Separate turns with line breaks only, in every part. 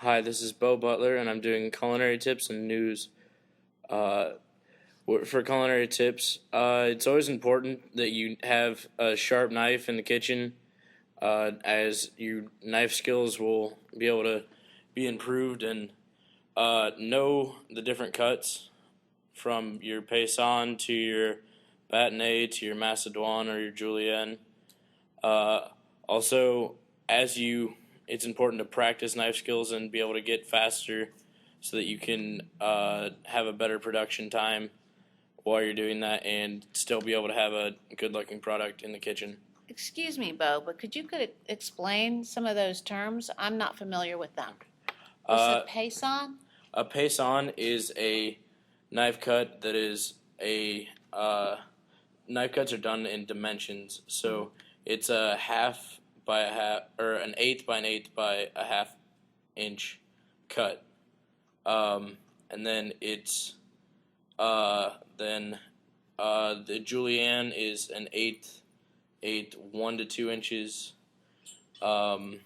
Hi, this is Butler, and I'm doing culinary tips and news. Uh, for culinary tips, it's always important that you have a sharp knife in the kitchen, as your knife skills will be able to be improved and know the different cuts from your paysan to your bâtonnet to your macédoine or your julienne. Uh, Also, it's important to practice knife skills and be able to get faster so that you can have a better production time while you're doing that and still be able to have a good looking product in the kitchen.
Excuse me, Bo, but could explain some of those terms? I'm not familiar with them. You
Uh,
said paysan?
a paysan is a knife cut that is a knife cuts are done in dimensions. So it's a half by a half, or an eighth by an eighth by a half inch cut. And then then the julienne is an eighth 1 to 2 inches. Um,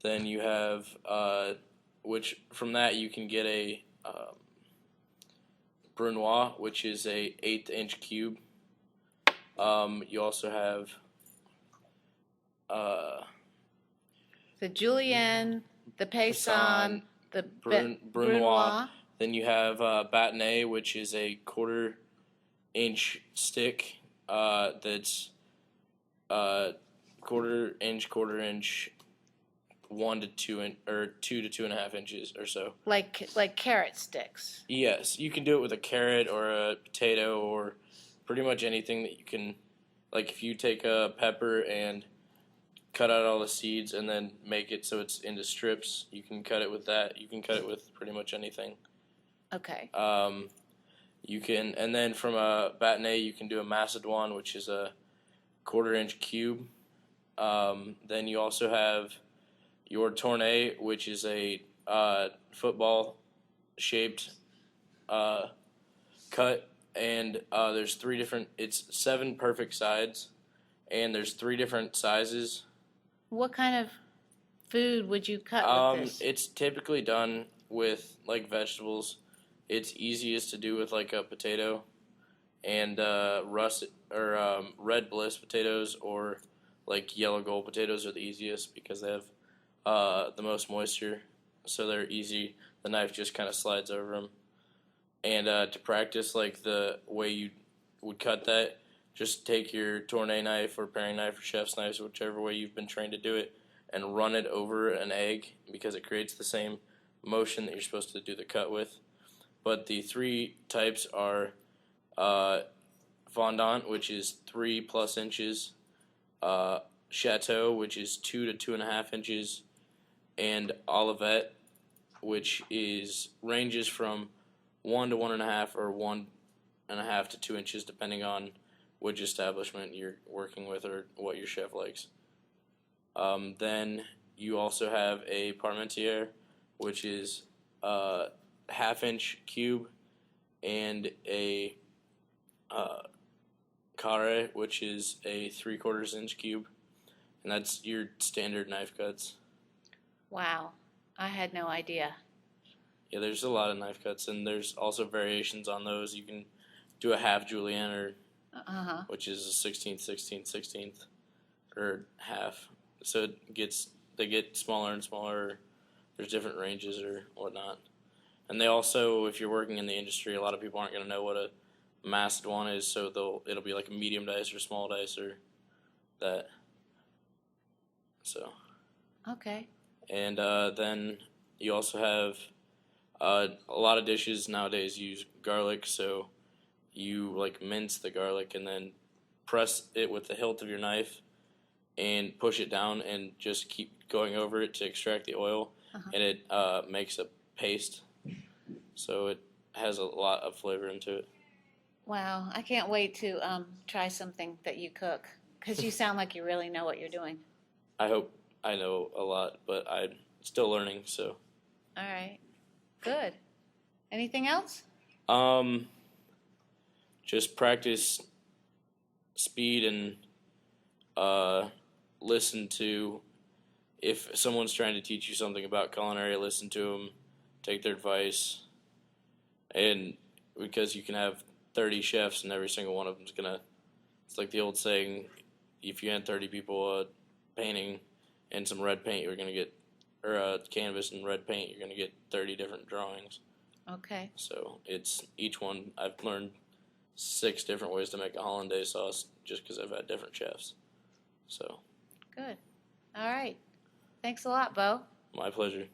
then you have which from that you can get a brunoise, which is a 1/8 inch cube. You also have
The julienne, the paysan, the
Brunoise.
brunoise.
Then you have bâtonnet, which is a 1/4 inch stick that's quarter inch, 1 to 2 or 2 to 2.5 inches or so.
Like carrot sticks.
Yes, you can do it with a carrot or a potato or pretty much anything that you can. Like if you take a pepper and cut out all the seeds and then make it so it's into strips, you can cut it with that. You can cut it with pretty much anything.
Okay.
You can, and then from a bâtonnet, you can do a macédoine, which is a 1/4 inch cube. Then you also have your tournet, which is a football shaped cut, and there's three different. It's 7 perfect sides, and there's 3 different sizes.
What kind of food would you cut with this?
It's typically done with like vegetables. It's easiest to do with like a potato, and red bliss potatoes or like yellow gold potatoes are the easiest because they have the most moisture, so they're easy. The knife just kind of slides over them. And to practice like the way you would cut that, just take your tournet knife or paring knife or chef's knives, whichever way you've been trained to do it, and run it over an egg because it creates the same motion that you're supposed to do the cut with. But the 3 types are fondant, which is 3+ inches, chateau, which is 2 to 2.5 inches, and olivette, which ranges from 1 to 1.5 or 1.5 to 2 inches, depending on which establishment you're working with or what your chef likes. Then you also have a parmentier, which is a 1/2 inch cube, and a carré, which is a 3/4 inch cube, and that's your standard knife cuts.
Wow, I had no idea.
Yeah, there's a lot of knife cuts, and there's also variations on those. You can do a half julienne, or which is a 16th, 16th, 16th, or half. So they get smaller and smaller. There's different ranges or whatnot. And they also, if you're working in the industry, a lot of people aren't going to know what a macédoine is, so it'll be like a medium dice or small dice or that. So.
Okay.
And then you also have a lot of dishes nowadays use garlic, so you like mince the garlic and then press it with the hilt of your knife and push it down and just keep going over it to extract the oil, and it makes a paste, so it has a lot of flavor into it.
Wow, I can't wait to try something that you cook because you sound like you really know what you're doing.
I hope I know a lot, but I'm still learning, so.
All right. Good. Anything else?
Just practice speed and listen to if someone's trying to teach you something about culinary, listen to them, take their advice, and because you can have 30 chefs and every single one of them's gonna. It's like the old saying, if you had 30 people painting and some red paint, you're gonna get, or canvas and red paint, you're gonna get 30 different drawings.
Okay.
So it's each one. I've learned 6 different ways to make a hollandaise sauce just because I've had different chefs. So
Good. All right. Thanks a lot, Bo.
my pleasure.